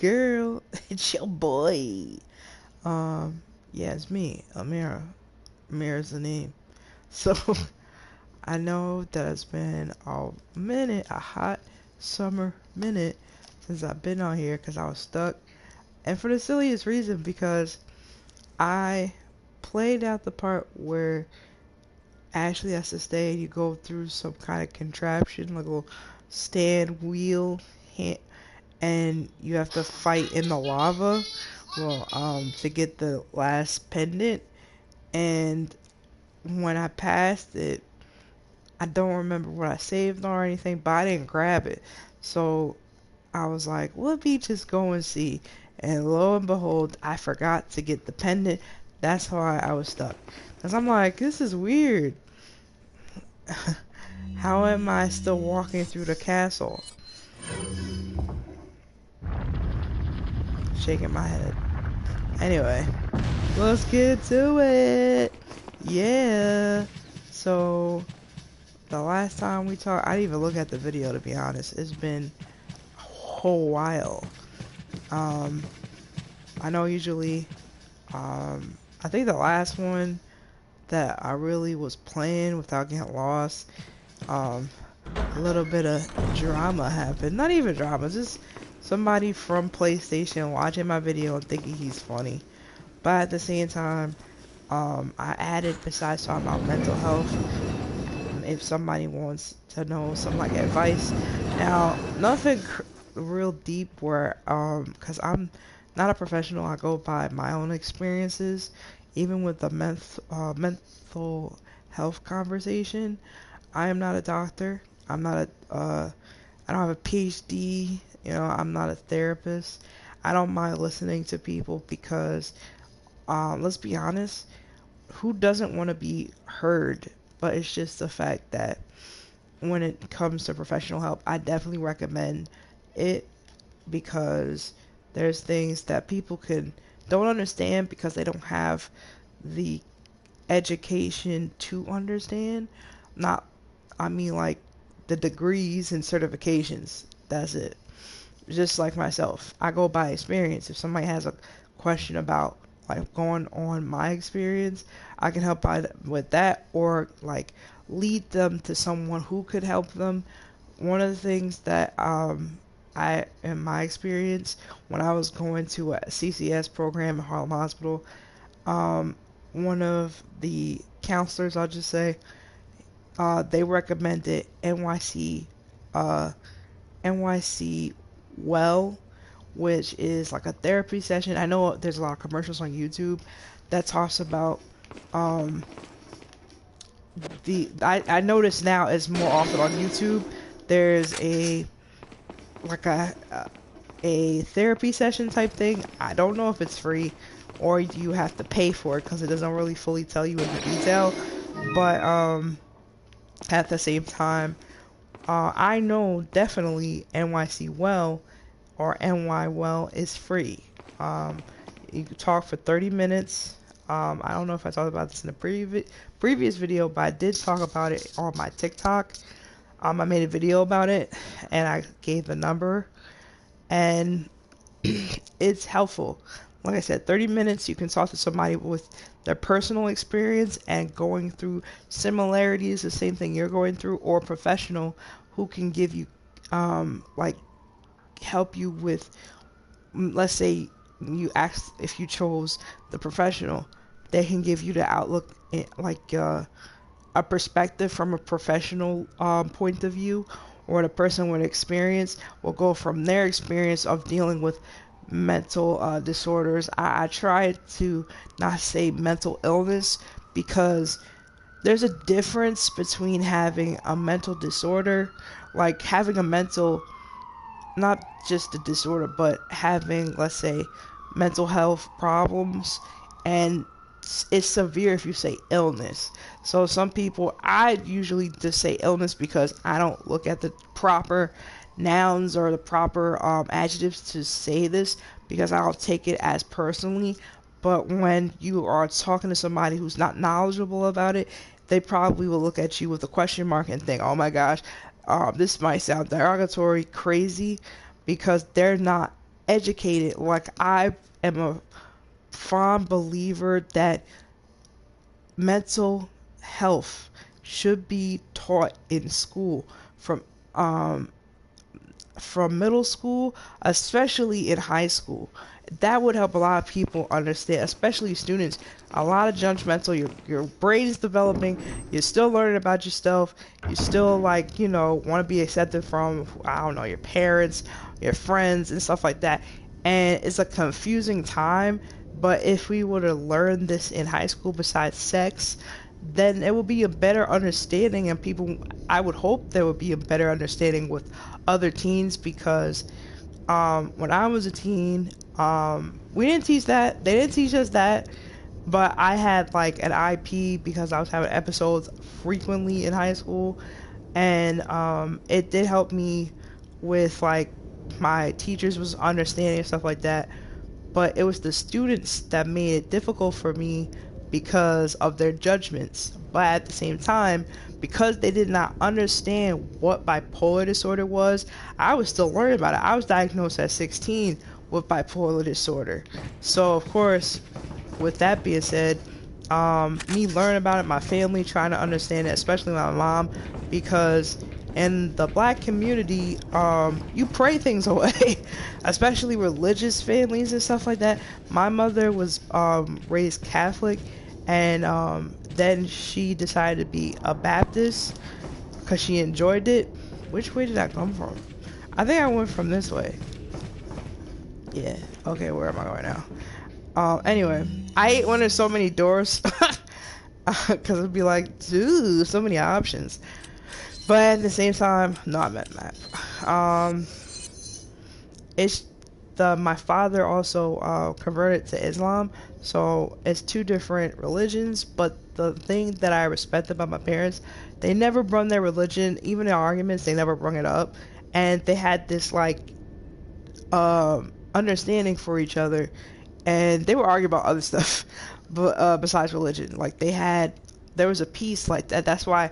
girl? It's your boy. Um, yeah, it's me, Amira. Amira's the name. So, I know that it's been a minute, a hot summer minute, since I've been on here because I was stuck. And for the silliest reason, because I played out the part where Ashley has to stay and you go through some kind of contraption, like a little stand wheel, and you have to fight in the lava. Well, to get the last pendant. And when I passed it, I don't remember what I saved or anything, but I didn't grab it. So I was like, let me just go and see. And lo and behold, I forgot to get the pendant. That's why I was stuck. Because I'm like, this is weird. How am I still walking through the castle? Shaking my head. Anyway, let's get to it. Yeah. So, the last time we talked, I didn't even look at the video to be honest. It's been a whole while. Um, I know usually, I think the last one that I really was playing without getting lost, um, a little bit of drama happened. Not even drama, just somebody from PlayStation watching my video and thinking he's funny. But at the same time, I added, besides talking about mental health, if somebody wants to know some like advice. Now, nothing real deep where, cause I'm not a professional. I go by my own experiences. Even with the mental health conversation, I am not a doctor. I'm not I don't have a PhD. You know, I'm not a therapist. I don't mind listening to people because, let's be honest, who doesn't want to be heard? But it's just the fact that when it comes to professional help, I definitely recommend it because there's things that people can don't understand because they don't have the education to understand. Not, I mean like the degrees and certifications. That's it. Just like myself, I go by experience. If somebody has a question about like going on my experience, I can help out with that or like lead them to someone who could help them. One of the things that I in my experience when I was going to a CCS program at Harlem Hospital, um, one of the counselors, I'll just say, they recommended uh, NYC Well, which is like a therapy session. I know there's a lot of commercials on YouTube that talks about um I notice now it's more often on YouTube. There's like a therapy session type thing. I don't know if it's free or you have to pay for it because it doesn't really fully tell you in the detail. But at the same time, I know definitely NYC Well or NY Well is free. Um, you can talk for 30 minutes. I don't know if I talked about this in the previous video, but I did talk about it on my TikTok. I made a video about it, and I gave the number, and it's helpful. Like I said, 30 minutes, you can talk to somebody with their personal experience and going through similarities, the same thing you're going through, or professional who can give you, like, help you with, let's say you asked if you chose the professional, they can give you the outlook, like a perspective from a professional point of view, or the person with experience will go from their experience of dealing with mental disorders. I try to not say mental illness because there's a difference between having a mental disorder, like having a mental, not just a disorder, but having, let's say, mental health problems, and it's severe if you say illness. So some people, I usually just say illness because I don't look at the proper nouns or the proper adjectives to say this because I'll take it as personally. But when you are talking to somebody who's not knowledgeable about it, they probably will look at you with a question mark and think, oh my gosh, this might sound derogatory, crazy, because they're not educated. Like, I am a fond believer that mental health should be taught in school from um, middle school, especially in high school. That would help a lot of people understand, especially students. A lot of judgmental. Your brain is developing. You're still learning about yourself. You still, like, want to be accepted from, I don't know, your parents, your friends, and stuff like that. And it's a confusing time. But if we were to learn this in high school, besides sex, then it will be a better understanding, and people, I would hope there would be a better understanding with other teens, because when I was a teen, we didn't teach that. They didn't teach us that. But I had like an IP because I was having episodes frequently in high school, and it did help me with, like, my teachers was understanding and stuff like that. But it was the students that made it difficult for me because of their judgments. But at the same time, because they did not understand what bipolar disorder was, I was still learning about it. I was diagnosed at 16 with bipolar disorder. So, of course, with that being said, me learning about it, my family trying to understand it, especially my mom, because in the black community, you pray things away, especially religious families and stuff like that. My mother was raised Catholic, and then she decided to be a Baptist because she enjoyed it. Which way did I come from? I think I went from this way. Yeah. Okay, where am I going now? Anyway, I hate when there's so many doors, because it'd be like, dude, so many options. But at the same time, no, I meant that. It's my father also converted to Islam, so it's two different religions. But the thing that I respect about my parents, they never brung their religion, even in arguments, they never brung it up, and they had this, like, understanding for each other, and they were arguing about other stuff, but besides religion, like, there was a peace like that. That's why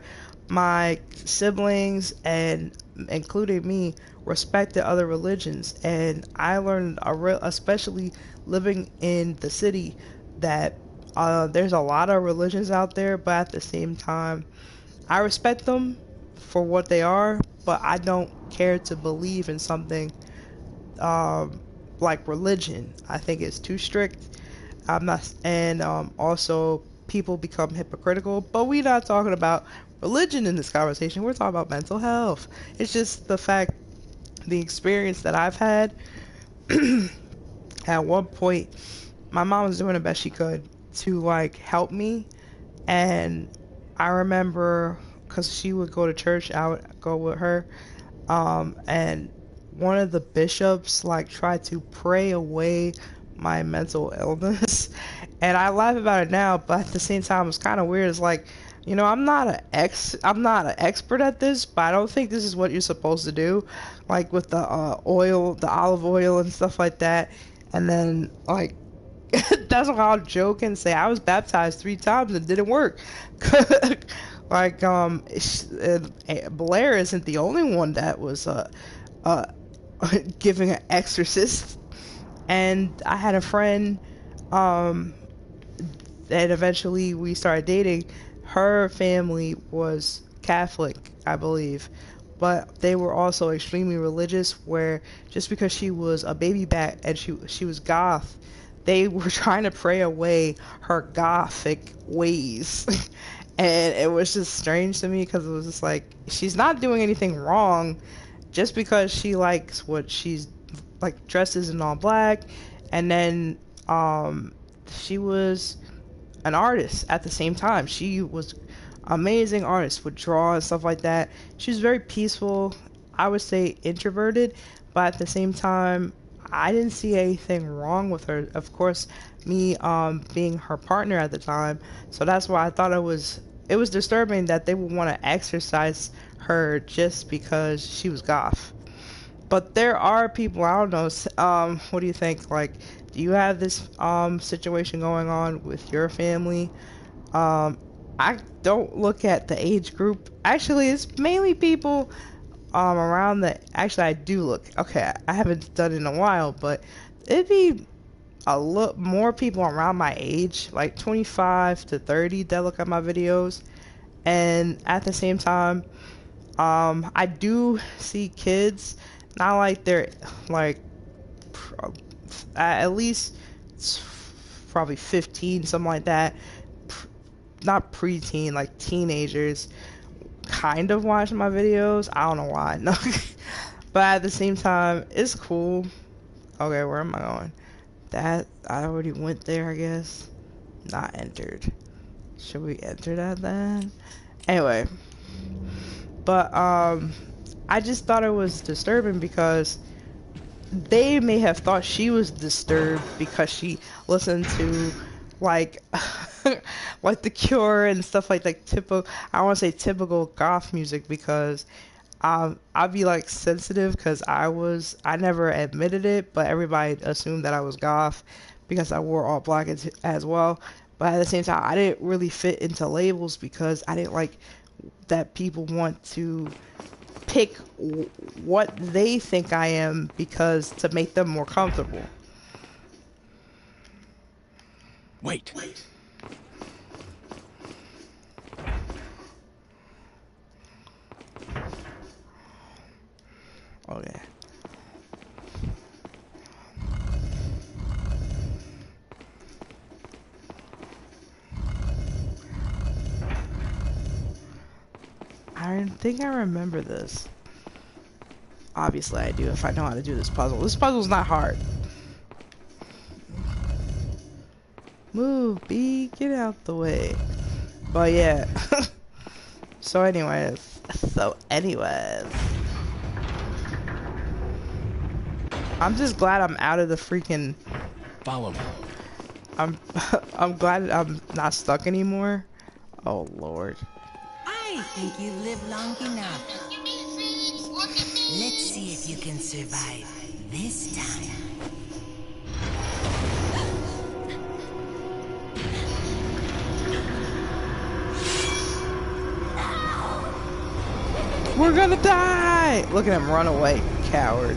my siblings, and including me, respected other religions, and I learned especially living in the city, that there's a lot of religions out there, but at the same time, I respect them for what they are, but I don't care to believe in something like religion. I think it's too strict. I'm not, and also people become hypocritical. But we're not talking about religion in this conversation. We're talking about mental health. It's just the experience that I've had. At one point, my mom was doing the best she could to, like, help me, and I remember, because she would go to church, I would go with her, and one of the bishops, like, tried to pray away my mental illness, and I laugh about it now, but at the same time, it's kind of weird. It's like, I'm not an expert at this, but I don't think this is what you're supposed to do, like with the olive oil and stuff like that. And then, like, that's what I'll joke and say. I was baptized 3 times and it didn't work. Like, Blair isn't the only one that was giving an exorcist. And I had a friend, and eventually we started dating. Her family was Catholic, I believe, but they were also extremely religious, where just because she was a baby bat and she was Goth, they were trying to pray away her Gothic ways. And it was just strange to me, because it was just like, she's not doing anything wrong just because she likes what she's, like, dresses in all black. And then she was an artist at the same time. She was amazing artist, would draw and stuff like that. She was very peaceful. I would say introverted, but at the same time, I didn't see anything wrong with her. Of course, me being her partner at the time, so that's why I thought it was disturbing that they would want to exercise her just because she was Goth. But there are people, I don't know, what do you think? Like, do you have this situation going on with your family? I don't look at the age group. Actually, it's mainly people around the, actually I do look, okay, I haven't done it in a while, but it'd be a lot more people around my age, like 25 to 30, that look at my videos. And at the same time, I do see kids, not like they're like at least probably 15, something like that. Not preteen, like teenagers, kind of watch my videos. I don't know why, no. But at the same time, it's cool. Okay, where am I going? That, I already went there, I guess. Not entered. Should we enter that then? Anyway. But, I just thought it was disturbing because they may have thought she was disturbed because she listened to, like, like The Cure and stuff like that. Typical, I want to say typical goth music because I'd be like sensitive because I never admitted it, but everybody assumed that I was goth because I wore all black as well. But at the same time, I didn't really fit into labels because I didn't like that people want to pick what they think I am because to make them more comfortable. Wait. Okay. I think I remember this. Obviously I do if I know how to do this puzzle. This puzzle's not hard. Move, B, get out the way. But yeah. So anyways. I'm just glad I'm out of the freaking... Follow me. I'm glad I'm not stuck anymore. Oh lord. I think you live long enough. Let's see if you can survive this time. We're gonna die! Look at him run away, coward.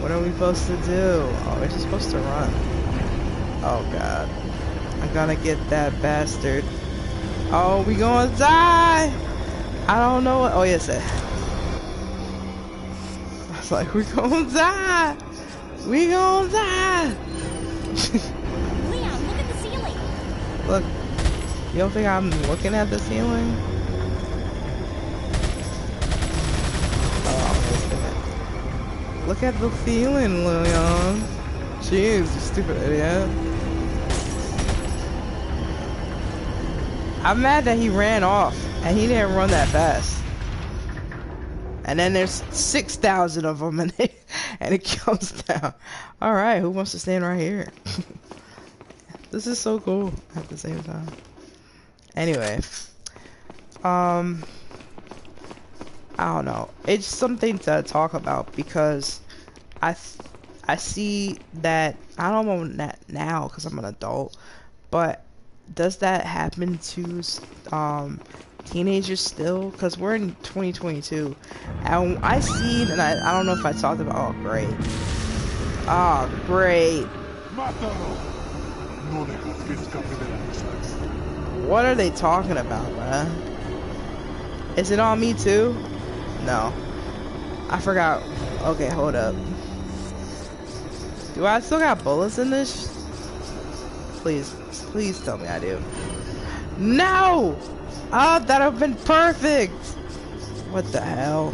What are we supposed to do? Oh, we're just supposed to run. Oh god. I'm gonna get that bastard. Oh, we gonna die! I don't know what. Oh, yes, it. I was like, we gonna die! We gonna die! Leon, look at the ceiling! Look. You don't think I'm looking at the ceiling? Look at the ceiling, Leon. Jeez, you stupid idiot. I'm mad that he ran off and he didn't run that fast. And then there's 6,000 of them and it comes down. Alright, who wants to stand right here? This is so cool at the same time. Anyway. I don't know. It's something to talk about because I see that, I don't know that now because I'm an adult, but does that happen to teenagers still? Because we're in 2022 and I seen, and I don't know if I talked about, oh great. Oh great. What are they talking about, man? Is it on me too? No. I forgot. Okay, hold up. Do I still got bullets in this? Please, please tell me I do. No! Oh, that would have been perfect! What the hell?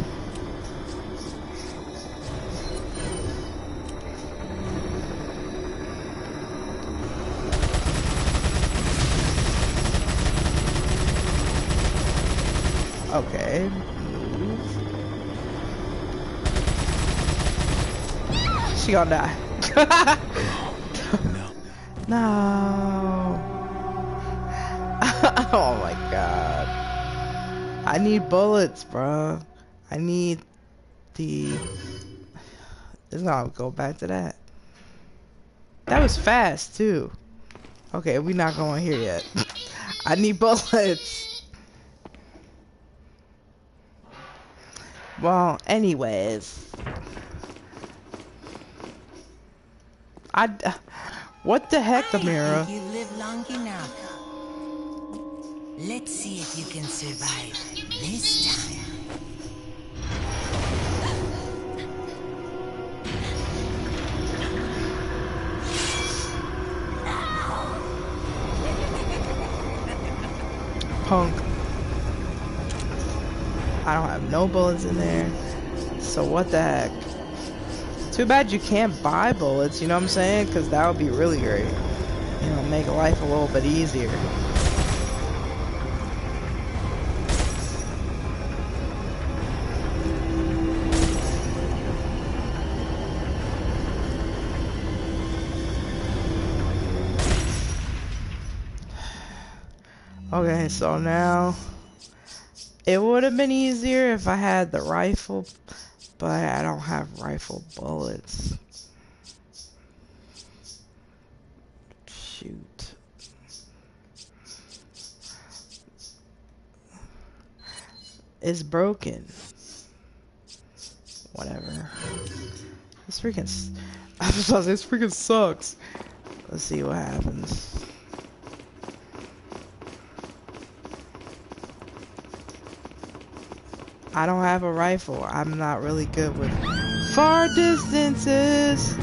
Okay. She gonna die. No. Oh my god. I need bullets, bro. I need the... Let's not go back to that. That was fast, too. Okay, we're not going here yet. I need bullets. Well, anyways, what the heck, I Amira? think you live long enough. Let's see if you can survive this time. Punk. I don't have no bullets in there. So what the heck? Too bad you can't buy bullets, you know what I'm saying? Because that would be really great. You know, make life a little bit easier. Okay, so now it would have been easier if I had the rifle, but I don't have rifle bullets. Shoot. It's broken. Whatever. This freaking I was about to say, this freaking sucks. Let's see what happens. I don't have a rifle. I'm not really good with far distances.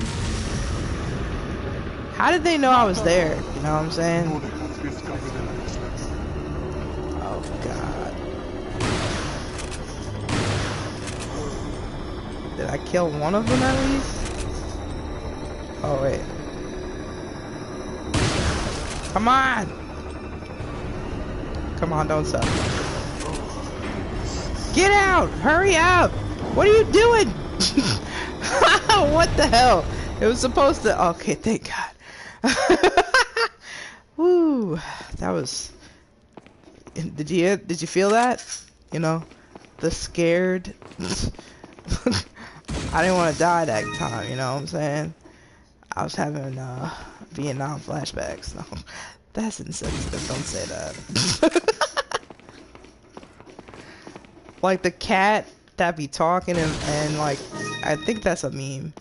How did they know I was there? You know what I'm saying? Oh god. Did I kill one of them at least? Oh wait. Come on! Come on, don't suck. Get out! Hurry up! What are you doing? What the hell? It was supposed to. Okay, thank God. Woo! That was. Did you feel that? You know, the scared. I didn't want to die that time. You know what I'm saying? I was having Vietnam flashbacks. No, that's insensitive. Don't say that. Like the cat that be talking and like, I think that's a meme.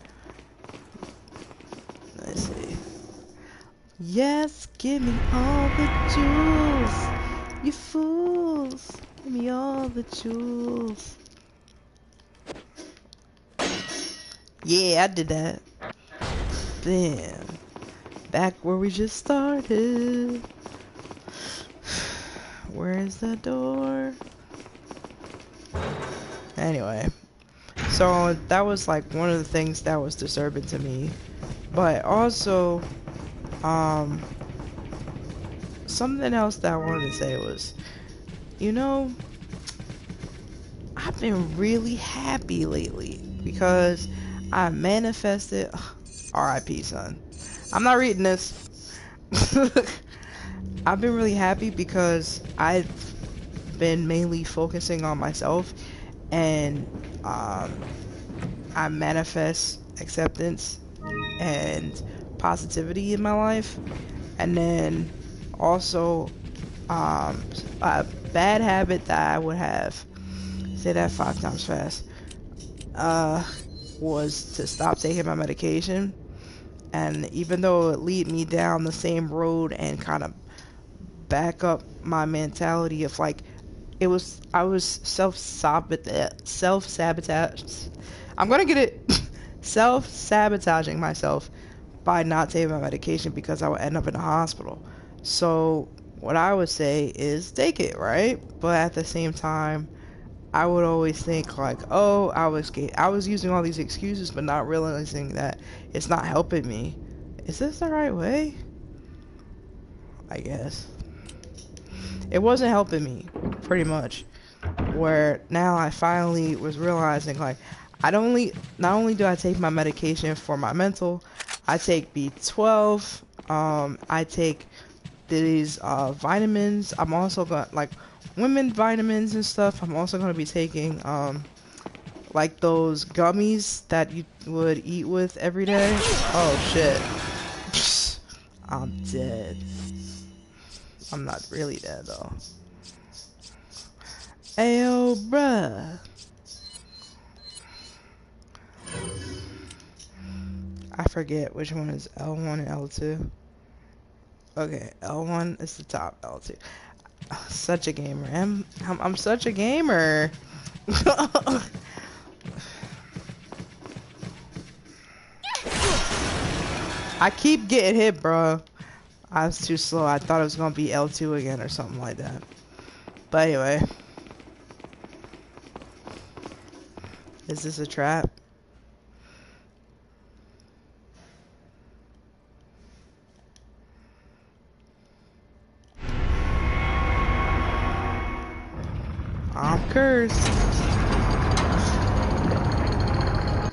Let's see. Yes, give me all the jewels, you fools. Give me all the jewels. Yeah, I did that. Damn. Back where we just started. Where's the door? Anyway, so that was like one of the things that was disturbing to me, but also something else that I wanted to say was, you know, I've been really happy lately because I manifested. R.I.P. son. I'm not reading this. I've been really happy because I've been mainly focusing on myself, and I manifest acceptance and positivity in my life. And then also a bad habit that I would have, say that 5 times fast, was to stop taking my medication. And even though it lead me down the same road and kind of back up my mentality of like, I was self-sabotage. I'm gonna get it. Self-sabotaging myself by not taking my medication because I would end up in the hospital. So what I would say is take it, right? But at the same time, I would always think like, oh, I was using all these excuses, but not realizing that it's not helping me. Is this the right way? I guess. It wasn't helping me, pretty much. Where now I finally was realizing like, not only do I take my medication for my mental, I take B12, I take these vitamins. I'm also got like women vitamins and stuff. I'm also gonna be taking like those gummies that you would eat with every day. Oh shit. I'm dead. I'm not really dead though. Ayo, bruh. I forget which one is L1 and L2. Okay, L1 is the top, L2. Such a gamer. I'm such a gamer. I keep getting hit, bro. I was too slow. I thought it was gonna be L2 again or something like that. But anyway. Is this a trap? I'm cursed.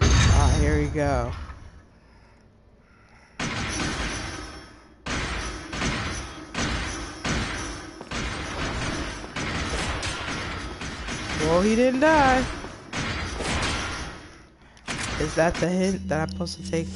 Ah, here we go. Well, he didn't die. Is that the hint that I'm supposed to take?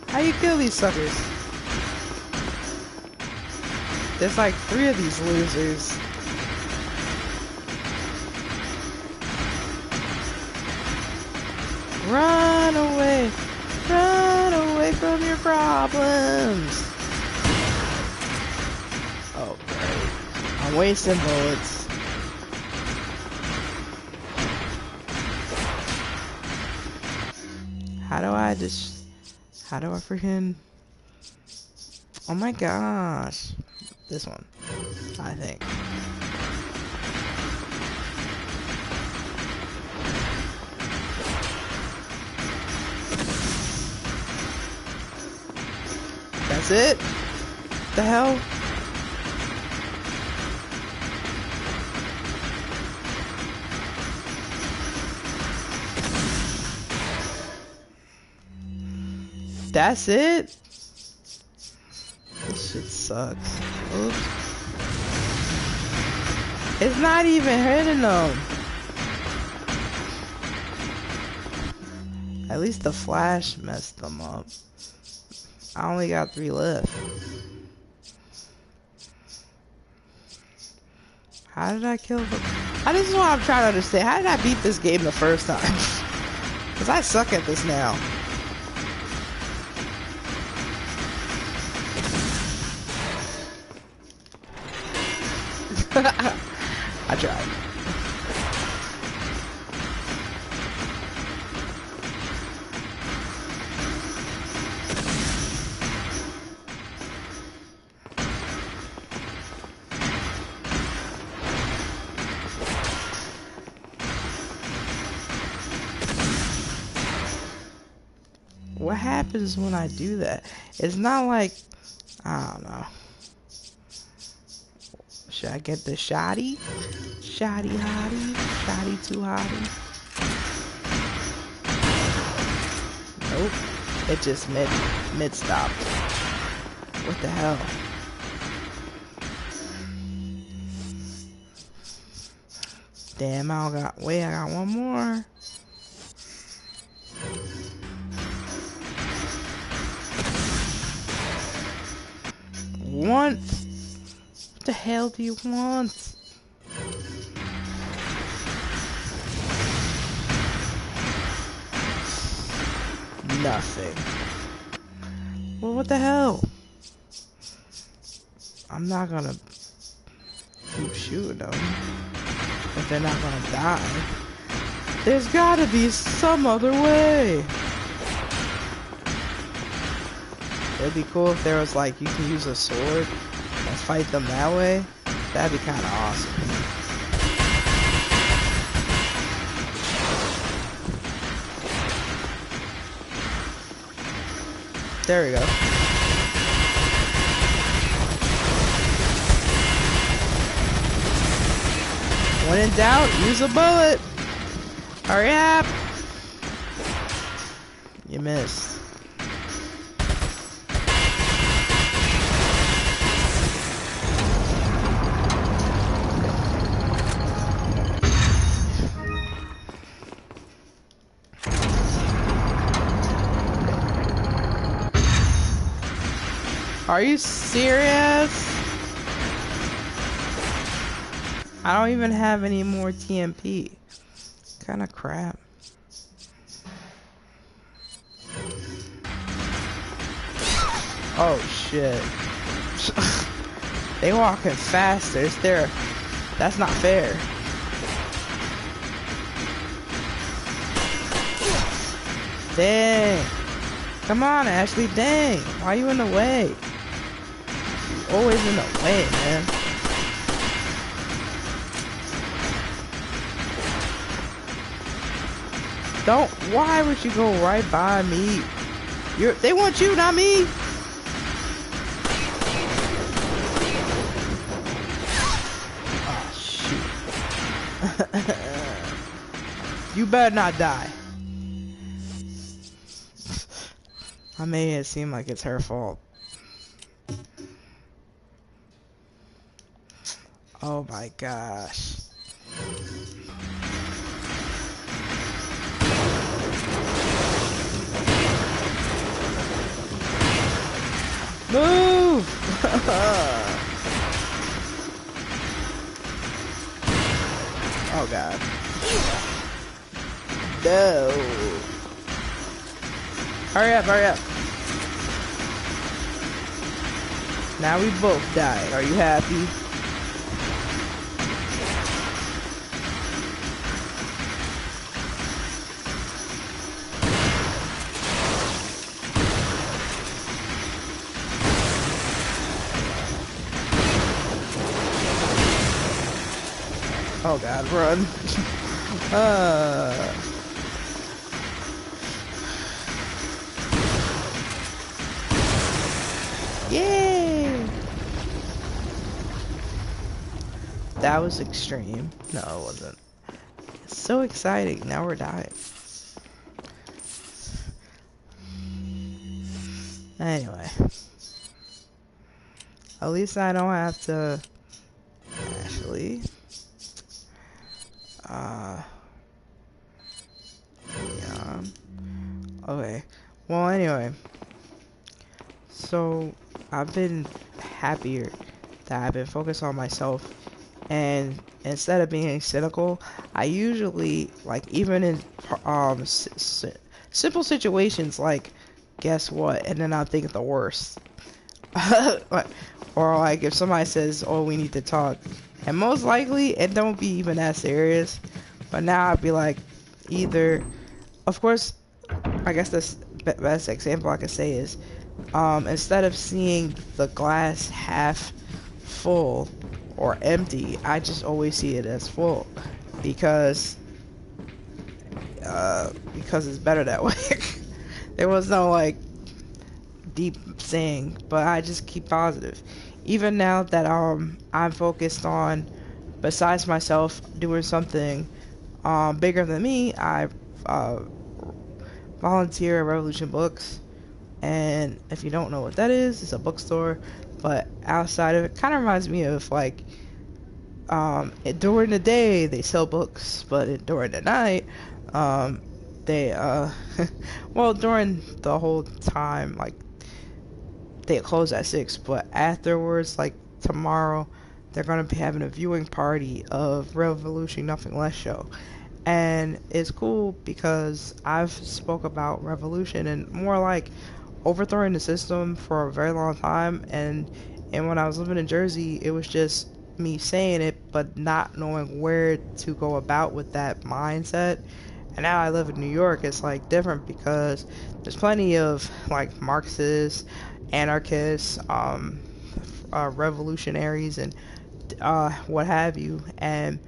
How you kill these suckers? There's like 3 of these losers. Run away from your problems. Oh, great. I'm wasting bullets. How do I freaking... Oh my gosh. This one, I think. That's it? The hell? That's it? This shit sucks. Oops. It's not even hitting them. At least the flash messed them up. I only got 3 left. How did I kill them? This is what I'm trying to understand. How did I beat this game the first time? Because I suck at this now. I tried. What happens when I do that? It's not like, I don't know. Should I get the shotty? Shotty hottie? Shotty too hottie? Nope. It just mid stopped. What the hell? Damn, I got one more. What the hell do you want? Nothing. Well, what the hell? I'm not gonna keep shooting them if they're not gonna die. There's gotta be some other way. It'd be cool if there was like, you can use a sword and fight them that way. That'd be kind of awesome. There we go. When in doubt, use a bullet. Hurry up. You missed. Are you serious? I don't even have any more TMP. Kind of crap. Oh shit. They walking faster. It's there. That's not fair. Dang. Come on, Ashley. Dang. Why are you in the way? You always in the way, man. Don't. Why would you go right by me? They want you, not me. Oh shoot. You better not die. I made it seem like it's her fault. Oh my gosh. Move! Oh god. No. Hurry up, hurry up. Now we both died. Are you happy? Oh god, run. Yay! That was extreme. No, it wasn't. It's so exciting. Now we're dying. Anyway. At least I don't have to actually yeah. Okay. Well, anyway. So, I've been happier that I've been focused on myself, and instead of being cynical, I usually, like, even in simple situations, like, guess what? And then I think the worst. Or like if somebody says, oh, we need to talk, and most likely it don't be even that serious, but now I'd be like, either, of course, I guess the best example I could say is instead of seeing the glass half full or empty, I just always see it as full, because it's better that way. There was no like deep saying, but I just keep positive. Even now that I'm focused on, besides myself, doing something bigger than me, I volunteer at Revolution Books, and if you don't know what that is, it's a bookstore, but outside of it, kind of reminds me of like during the day they sell books, but during the night they well, during the whole time, like, they close at 6, but afterwards, like tomorrow, they're gonna be having a viewing party of Revolution Nothing Less show, and it's cool because I've spoke about Revolution and more like overthrowing the system for a very long time, and when I was living in Jersey, it was just me saying it but not knowing where to go about with that mindset. And now I live in New York, it's like different because there's plenty of like Marxists, anarchists, revolutionaries, and what have you. And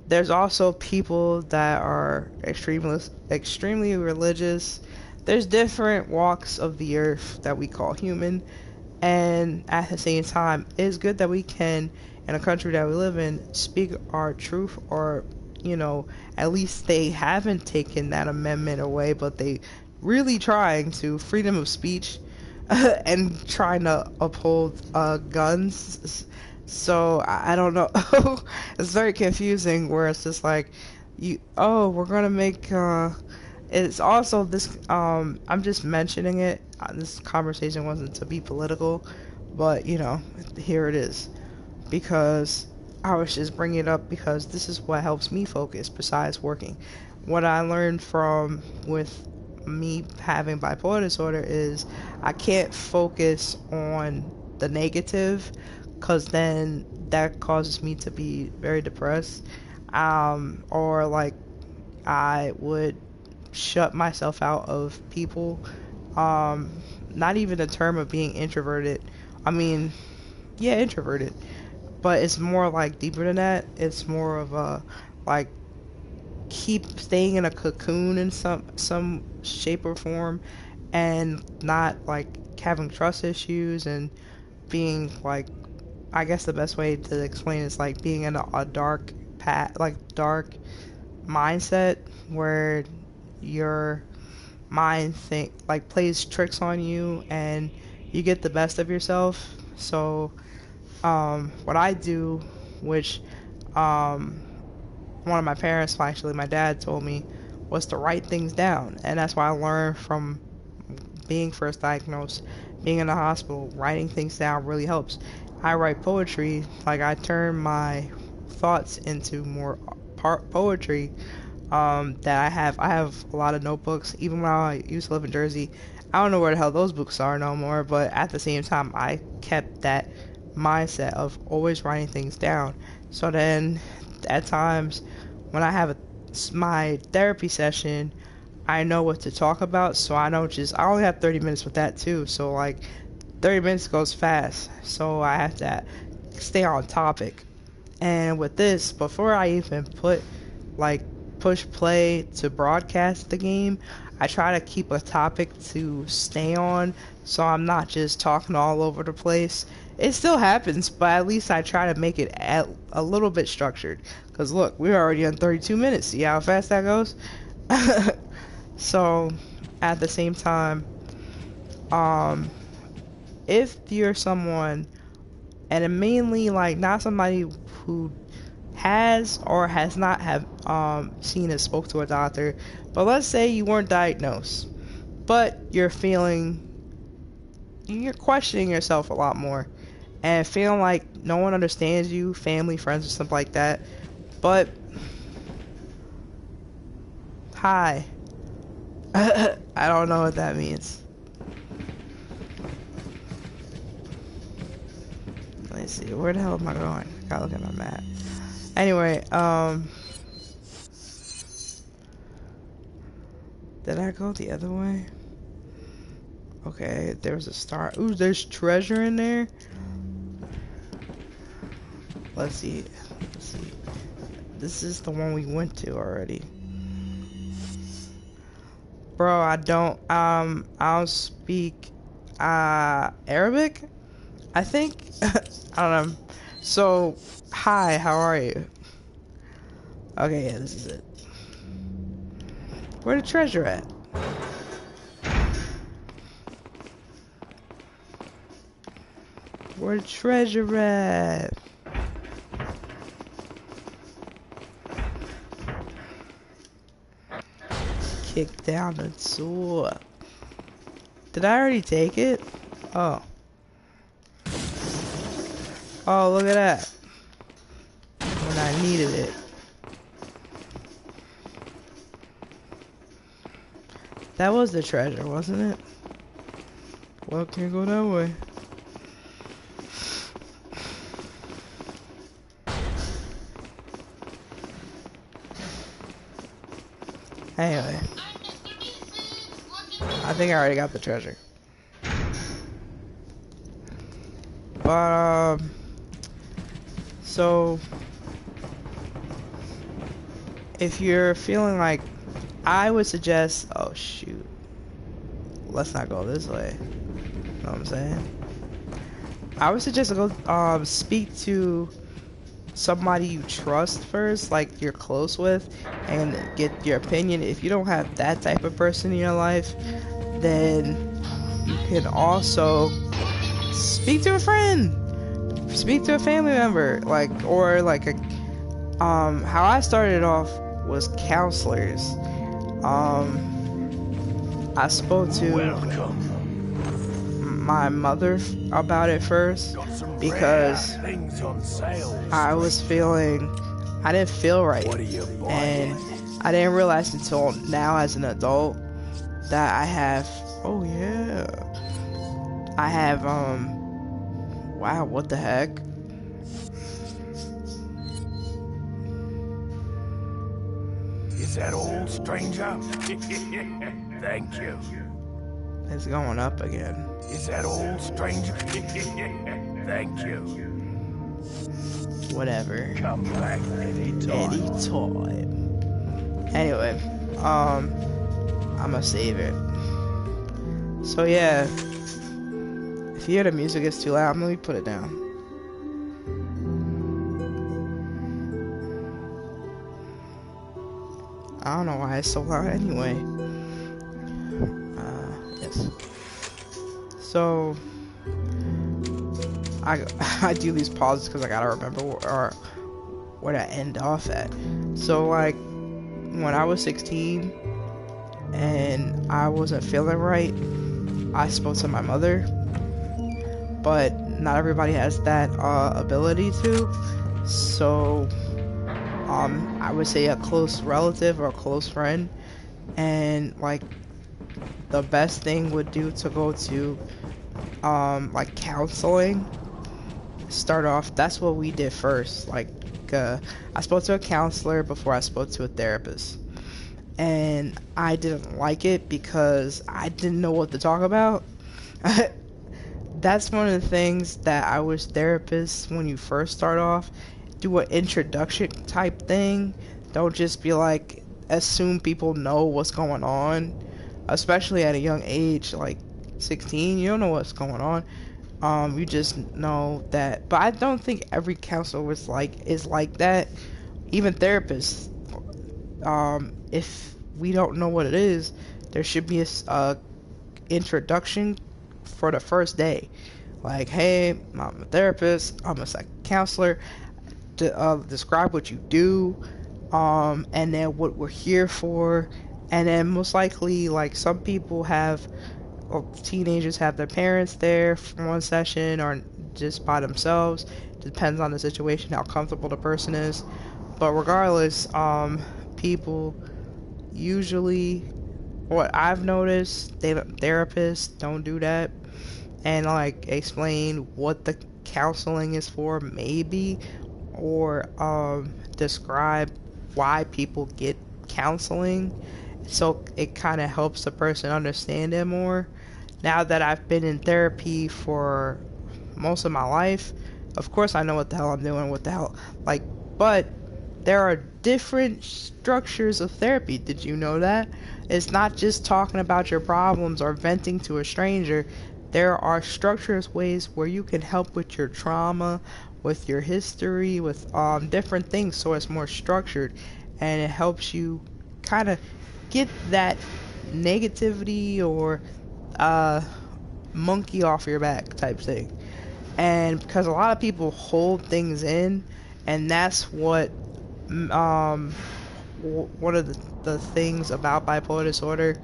there's also people that are extremely religious. There's different walks of the earth that we call human, and at the same time, it's good that we can, in a country that we live in, speak our truth, or at least they haven't taken that amendment away, but they really trying to freedom of speech and trying to uphold guns. So I don't know. It's very confusing where it's just like, we're gonna make it's also this I'm just mentioning it, this conversation wasn't to be political, but you know, here it is. Because I was just bringing it up because this is what helps me focus besides working. What I learned from with me having bipolar disorder is I can't focus on the negative because then that causes me to be very depressed. Or like I would shut myself out of people. Not even a term of being introverted. I mean, yeah, introverted, but it's more like deeper than that. It's more of a like keep staying in a cocoon in some shape or form, and not like having trust issues and being like, I guess the best way to explain is like being in a dark dark mindset where your mind plays tricks on you and you get the best of yourself. So what I do, which um, one of my parents, actually my dad, told me, was to write things down, and that's why I learned from being first diagnosed, being in the hospital. Writing things down really helps. I write poetry, like I turn my thoughts into more poetry. That I have a lot of notebooks. Even when I used to live in Jersey, I don't know where the hell those books are no more, but at the same time I kept that mindset of always writing things down. So then at times when I have my therapy session, I know what to talk about, so I only have 30 minutes with that too, so like 30 minutes goes fast, so I have to stay on topic. And with this, before I even like push play to broadcast the game, I try to keep a topic to stay on, so I'm not just talking all over the place. It still happens, but at least I try to make it a little bit structured. Cause look, we're already on 32 minutes. See how fast that goes? So, at the same time, um, if you're someone, and mainly like not somebody who has or has not have seen or spoke to a doctor, but let's say you weren't diagnosed, but you're questioning yourself a lot more, and feeling like no one understands you, family, friends, or something like that. But hi, I don't know what that means. Let's see, where the hell am I going? Gotta look at my map. Anyway, did I go the other way? Okay, there was a star. Ooh, there's treasure in there. Let's see. Let's see. This is the one we went to already. Bro, I don't speak Arabic, I think. I don't know. So, hi, how are you? Okay, yeah, this is it. Where the treasure at? Where the treasure at? Kick down the door. Did I already take it? Oh. Oh, look at that. When I needed it. That was the treasure, wasn't it? Well, can't go that way. Anyway. I think I already got the treasure. But, so, if you're feeling like, I would suggest, oh shoot, let's not go this way, you know what I'm saying? I would suggest to go, speak to somebody you trust first, like you're close with, and get your opinion. If you don't have that type of person in your life, then you can also speak to a friend, speak to a family member, like, or like a, how I started off was counselors. I spoke to my mother about it first Got some because rare things on sale. I was feeling, I didn't feel right, What are you and buying? I didn't realize until now as an adult that I have, oh yeah, I have, wow, what the heck? Is that all, stranger? Thank you. It's going up again. Is that all, stranger? Thank you. Whatever. Come back anytime. Anytime. Anyway, I'ma save it. So yeah, if you hear the music is too loud, let me put it down. I don't know why it's so loud anyway. Yes. So I do these pauses because I gotta remember where to end off at. So like when I was 16 and I wasn't feeling right, I spoke to my mother, but not everybody has that ability to. So I would say a close relative or a close friend, and like the best thing would do to go to like counseling. Start off, that's what we did first. Like I spoke to a counselor before I spoke to a therapist, and I didn't like it because I didn't know what to talk about. That's one of the things that I wish therapists, when you first start off, do an introduction type thing. Don't just be like, assume people know what's going on, especially at a young age, like 16. You don't know what's going on. You just know that. But I don't think every counselor is like that. Even therapists. If we don't know what it is, there should be a introduction for the first day. Like, hey, I'm a therapist. I'm a counselor. Describe what you do, and then what we're here for, and then most likely, like some people have, or teenagers have their parents there for one session, or just by themselves. Depends on the situation, how comfortable the person is. But regardless, people usually, what I've noticed, therapists don't do that, and like explain what the counseling is for, maybe, or describe why people get counseling, so it kind of helps the person understand it more. Now that I've been in therapy for most of my life, of course I know what the hell I'm doing, what the hell, like, but there are different structures of therapy. Did you know that? It's not just talking about your problems or venting to a stranger. There are structures, ways where you can help with your trauma, with your history, with different things, so it's more structured, and it helps you kind of get that negativity or monkey off your back type thing. And because a lot of people hold things in, and that's what one of the things about bipolar disorder,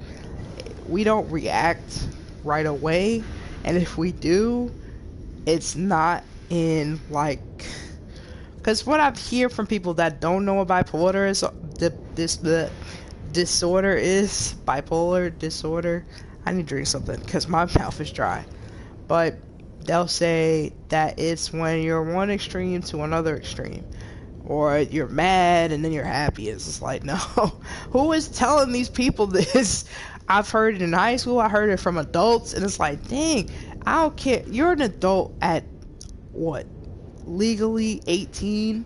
we don't react right away, and if we do, it's not in like, because what I hear from people that don't know what bipolar is, the disorder is bipolar disorder. I need to drink something because my mouth is dry. But they'll say that it's when you're one extreme to another extreme, or you're mad and then you're happy. It's just like, no, who is telling these people this? I've heard it in high school, I heard it from adults, and it's like, dang, I don't care. You're an adult at what, legally 18,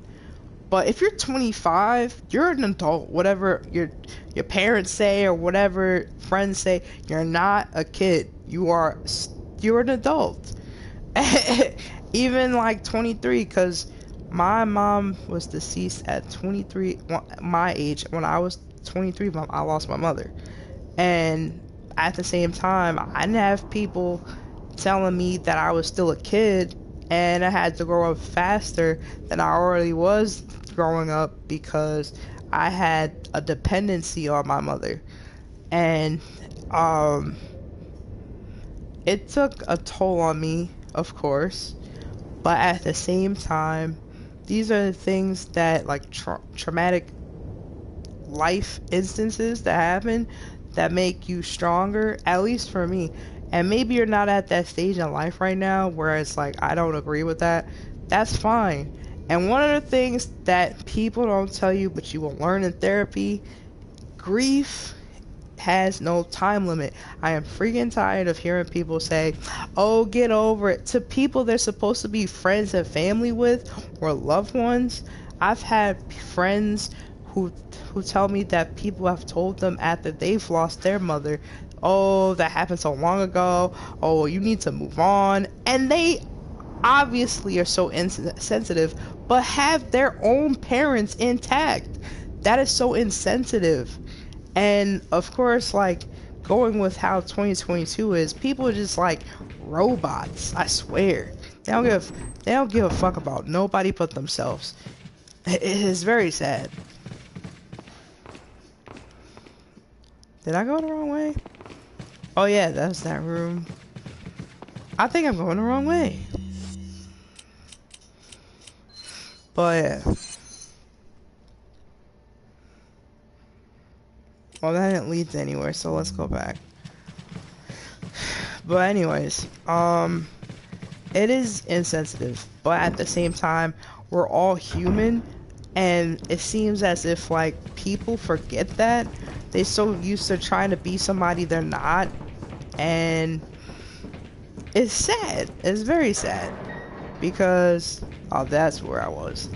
but if you're 25, you're an adult. Whatever your parents say or whatever friends say, you're not a kid. You're an adult. Even like 23, because my mom was deceased at 23, my age. When I was 23, I lost my mother. And at the same time, I didn't have people telling me that I was still a kid, and I had to grow up faster than I already was growing up because I had a dependency on my mother. And it took a toll on me, of course, but at the same time, these are the things that, like, traumatic life instances that happen that make you stronger, at least for me. And maybe you're not at that stage in life right now where it's like, I don't agree with that. That's fine. And one of the things that people don't tell you, but you will learn in therapy, grief has no time limit. I am freaking tired of hearing people say, oh, get over it, to people they're supposed to be friends and family with or loved ones. I've had friends who tell me that people have told them after they've lost their mother, oh, that happened so long ago, oh, you need to move on. And they obviously are so insensitive, but have their own parents intact. That is so insensitive. And of course, like, going with how 2022 is, people are just like robots. I swear, they don't give a fuck about nobody but themselves. It is very sad. Did I go the wrong way? Oh yeah, that's that room. I think I'm going the wrong way. But yeah. Well, that didn't lead to anywhere, so let's go back. But anyways, it is insensitive, but at the same time, we're all human, and it seems as if, like, people forget that. They're so used to trying to be somebody they're not, and it's sad. It's very sad, because, oh, that's where I was.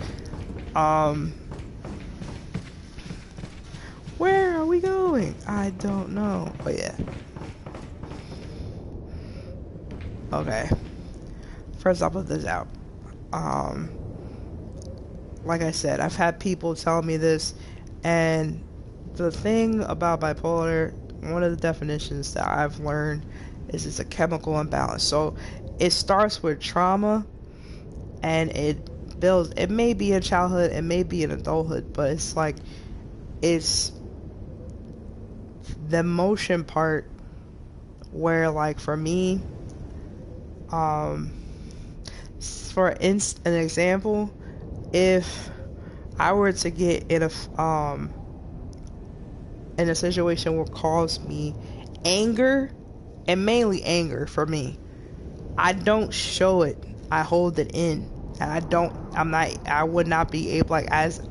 Where are we going? I don't know. But yeah. Okay. First, I'll put this out. Like I said, I've had people tell me this, and the thing about bipolar, one of the definitions that I've learned is it's a chemical imbalance. So it starts with trauma, and it builds. It may be in childhood, it may be in adulthood, but it's like, it's the emotion part where, like, for me, for an example, if I were to get in a situation where cause me anger, and mainly anger for me, I don't show it. I hold it in, and I would not be able, like, as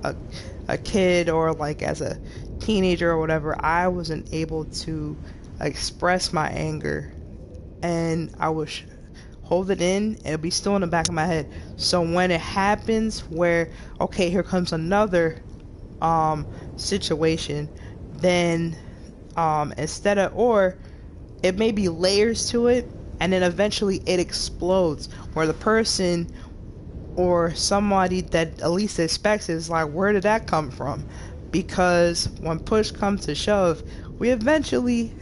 a kid or like as a teenager or whatever, I wasn't able to express my anger, and I would hold it in, and it'll be still in the back of my head. So when it happens where, okay, here comes another situation, then instead of, or it may be layers to it, and then eventually it explodes, where the person or somebody that at least expects it is like, where did that come from? Because when push comes to shove, we eventually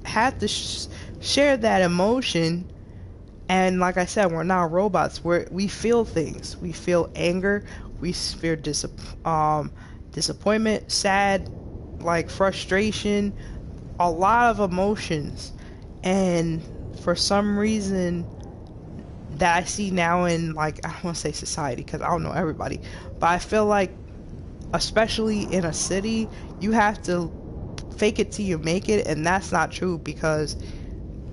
have to share that emotion. And like I said, we're not robots. We feel things. We feel anger. We feel disappointment, sad, like frustration, a lot of emotions. And for some reason that I see now in, like, I don't want to say society because I don't know everybody, but I feel like, especially in a city, you have to fake it till you make it, and that's not true, because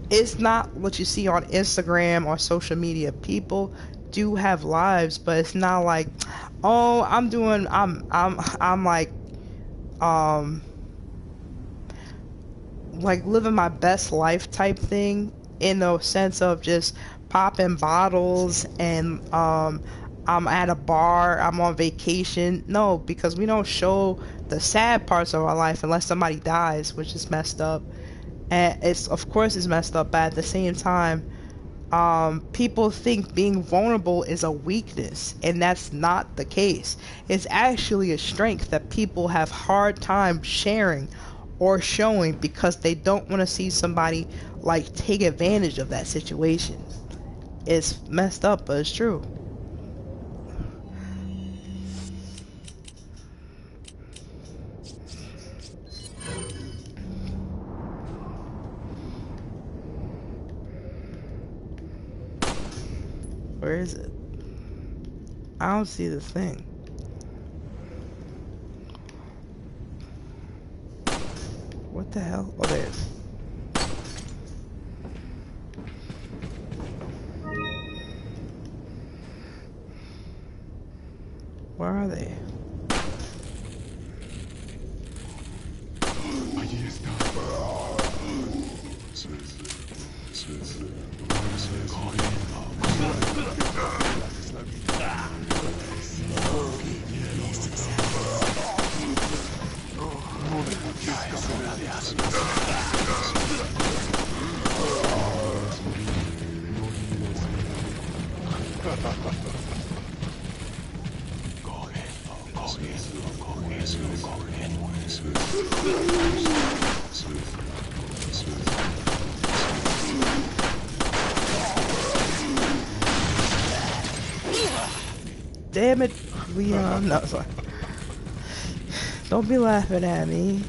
it's not what you see on Instagram or social media. People do have lives, but it's not like, oh, I'm like living my best life type thing, in the sense of just popping bottles and I'm at a bar, I'm on vacation. No, because we don't show the sad parts of our life unless somebody dies, which is messed up. And it's, of course it's messed up, but at the same time, people think being vulnerable is a weakness, and that's not the case. It's actually a strength that people have hard time sharing or showing, because they don't want to see somebody, like, take advantage of that situation. It's messed up, but it's true. Where is it? I don't see the thing. What the hell? Oh, there it is. Where are they? Damn it, Leon. No, sorry. Don't be laughing at me.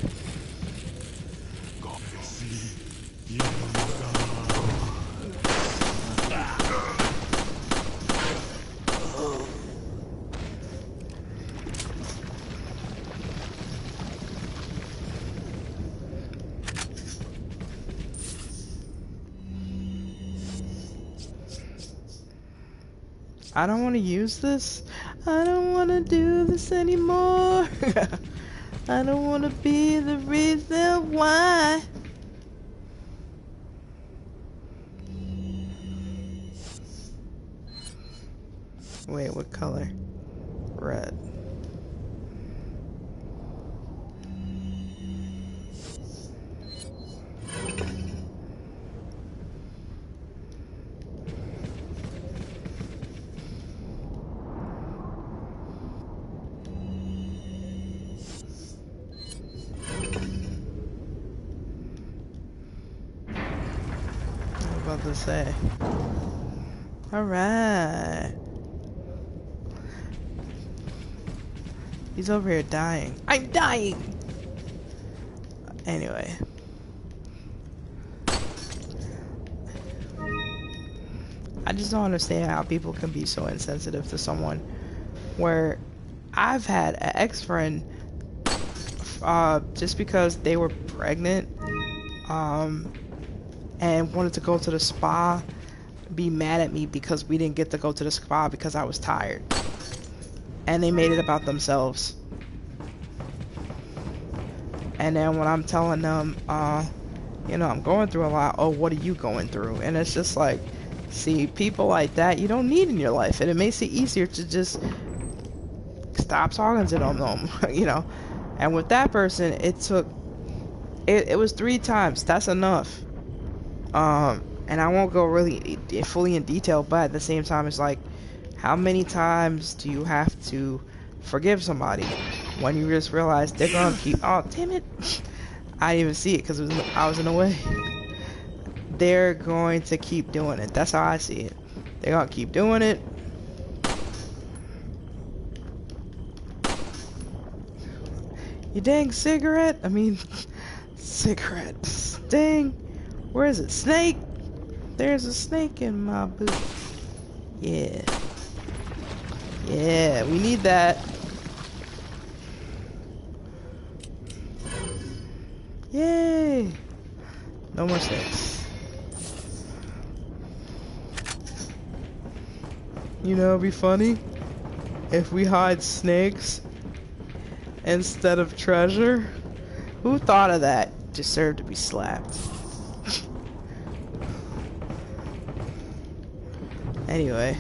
I don't want to use this. I don't want to do this anymore. I don't want to be the reason why. Wait, what color? Red. About to say. Alright. He's over here dying. I'm dying! Anyway. I just don't understand how people can be so insensitive to someone. Where I've had an ex-friend, just because they were pregnant, and wanted to go to the spa, be mad at me because we didn't get to go to the spa because I was tired. And they made it about themselves. And then when I'm telling them, you know, I'm going through a lot, oh, what are you going through? And it's just like, see, people like that you don't need in your life. And it makes it easier to just stop talking to them, you know. And with that person, it was 3 times. That's enough. And I won't go really fully in detail, but at the same time, it's like, how many times do you have to forgive somebody when you just realize they're gonna keep, oh, damn it. I didn't even see it because I was in the way. They're going to keep doing it. That's how I see it. They're gonna keep doing it. You dang cigarette? I mean, cigarette. Dang. Where is it? Snake? There's a snake in my boot. Yeah. Yeah, we need that. Yay! No more snakes. You know, it'd be funny if we hide snakes instead of treasure. Who thought of that? Deserved to be slapped. Anyway.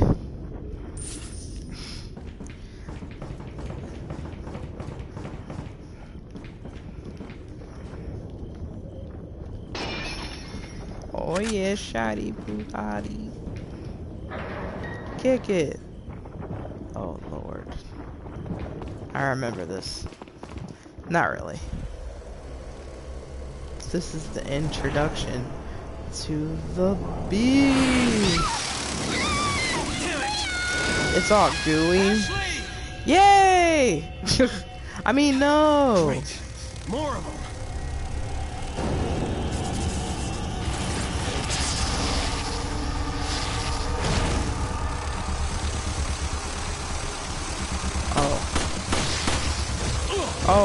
Oh yeah, shoddy booty. Kick it. Oh Lord. I remember this. Not really. This is the introduction to the beast. It's all gooey. Yay! I mean, no. Wait, more of them.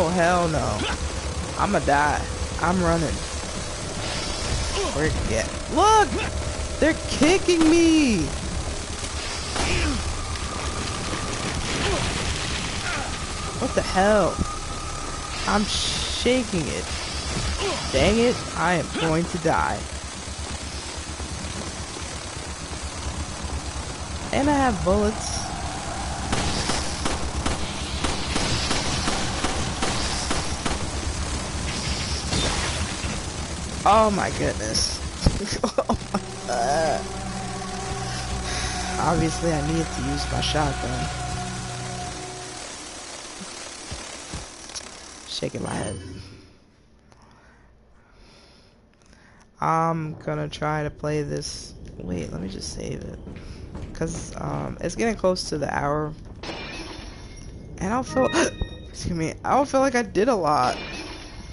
Oh, hell no. I'ma die. I'm running. Where'd you get? Look! They're kicking me! What the hell? I'm shaking it. Dang it, I am going to die. And I have bullets. Oh my goodness. Obviously I need to use my shotgun. Shaking my head. I'm gonna try to play this. Wait, let me just save it. Cause it's getting close to the hour. And I don't feel excuse me, I don't feel like I did a lot.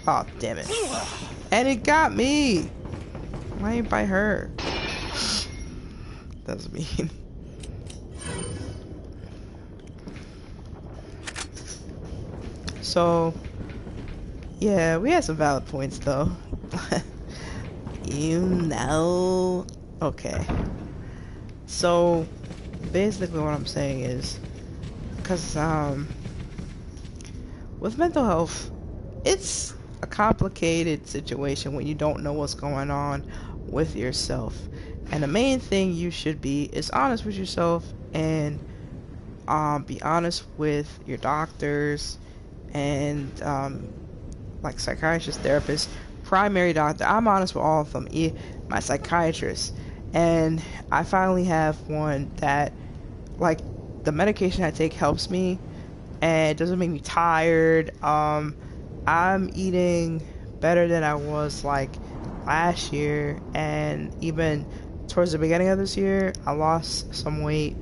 Oh damn it. And it got me! Why ain't by her? That's mean. So, yeah, we had some valid points though. You know. Okay. So, basically what I'm saying is, because, with mental health, it's a complicated situation when you don't know what's going on with yourself. And the main thing you should be is honest with yourself and be honest with your doctors and like psychiatrists, therapists, primary doctor. I'm honest with all of them, my psychiatrist. And I finally have one that, like, the medication I take helps me and it doesn't make me tired. I'm eating better than I was like last year, and even towards the beginning of this year I lost some weight,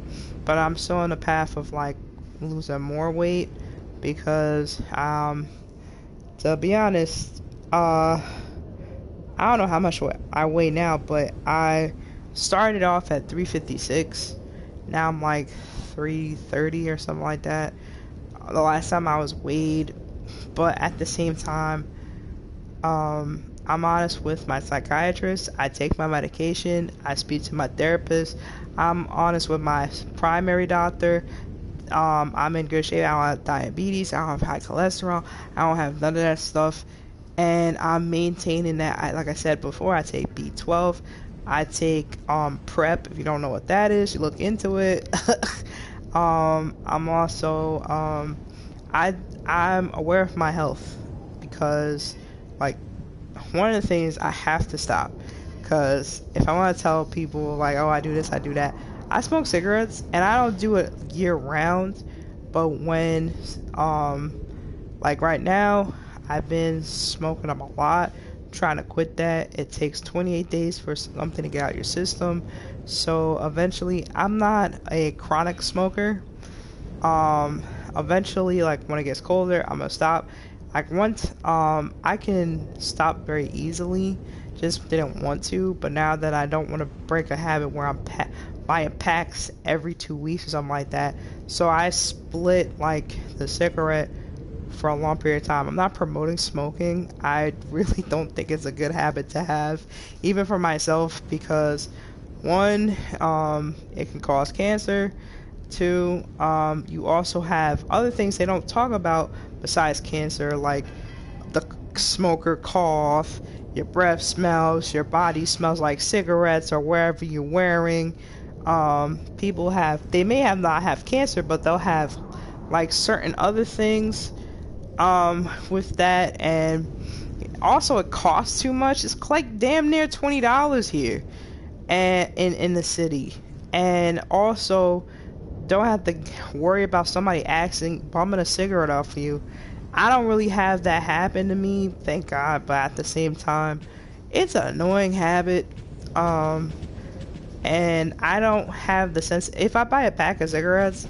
but I'm still on the path of like losing more weight because to be honest, I don't know how much I weigh now, but I started off at 356. Now I'm like 330 or something like that. The last time I was weighed. But at the same time, I'm honest with my psychiatrist. I take my medication. I speak to my therapist. I'm honest with my primary doctor. I'm in good shape. I don't have diabetes. I don't have high cholesterol. I don't have none of that stuff. And I'm maintaining that. Like I said before, I take B12. I take PrEP. If you don't know what that is, you look into it. I'm also I'm aware of my health because, like, one of the things I have to stop, because if I want to tell people like, oh, I do this, I do that, I smoke cigarettes and I don't do it year round, but when like right now I've been smoking them a lot, trying to quit that. It takes 28 days for something to get out your system, so eventually I'm not a chronic smoker. Eventually, like when it gets colder, I'm gonna stop. Like once I can stop very easily, just didn't want to, but now that I don't want to break a habit where I'm buying packs every 2 weeks or something like that, so I split like the cigarette for a long period of time. I'm not promoting smoking. I really don't think it's a good habit to have, even for myself, because one, it can cause cancer. Two, you also have other things they don't talk about besides cancer, like the smoker cough, your breath smells, your body smells like cigarettes or wherever you're wearing. People they may have not have cancer, but they'll have like certain other things with that. And also it costs too much. It's like damn near $20 here and in the city. And also don't have to worry about somebody bumming a cigarette off of you. I don't really have that happen to me, thank God, but at the same time, it's an annoying habit. And I don't have the sense, if I buy a pack of cigarettes,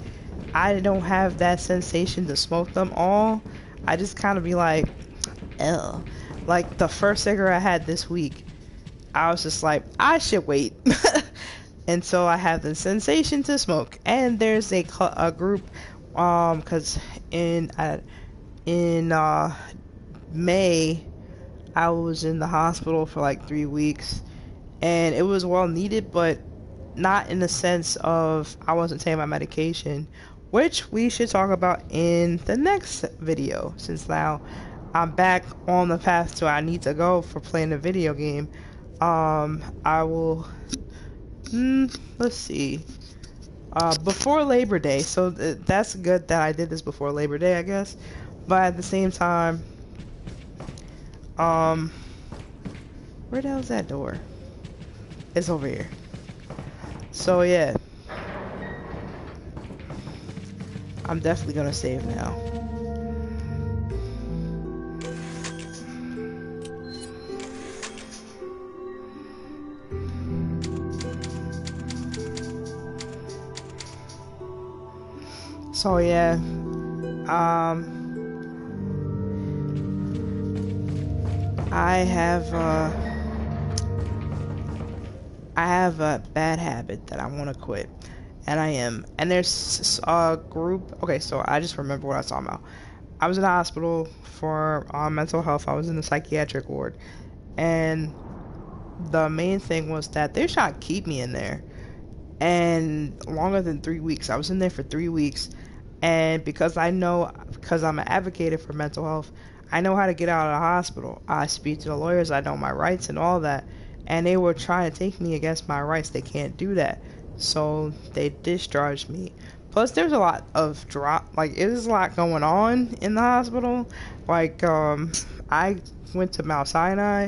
I don't have that sensation to smoke them all. I just kind of be like, ew. Like the first cigarette I had this week, I was just like, I should wait. Until I have the sensation to smoke. And there's a group, because in May, I was in the hospital for like 3 weeks, and it was well needed, but not in the sense of I wasn't taking my medication, which we should talk about in the next video, since now I'm back on the path to I need to go for playing a video game. I will, let's see, before Labor Day, so that's good that I did this before Labor Day, I guess, but at the same time, where the hell's that door? It's over here. So yeah, I'm definitely gonna save now. So yeah, I have a bad habit that I want to quit, and I am. And there's a group. Okay, so I just remember what I was talking about. I was in the hospital for mental health. I was in the psychiatric ward, and the main thing was that they're trying to keep me in there, and longer than 3 weeks. I was in there for 3 weeks, and because I'm an advocate for mental health, I know how to get out of the hospital. I speak to the lawyers. I know my rights and all that. And they were trying to take me against my rights. They can't do that, so they discharged me. Plus, there's a lot of there's a lot going on in the hospital. Like, I went to Mount Sinai,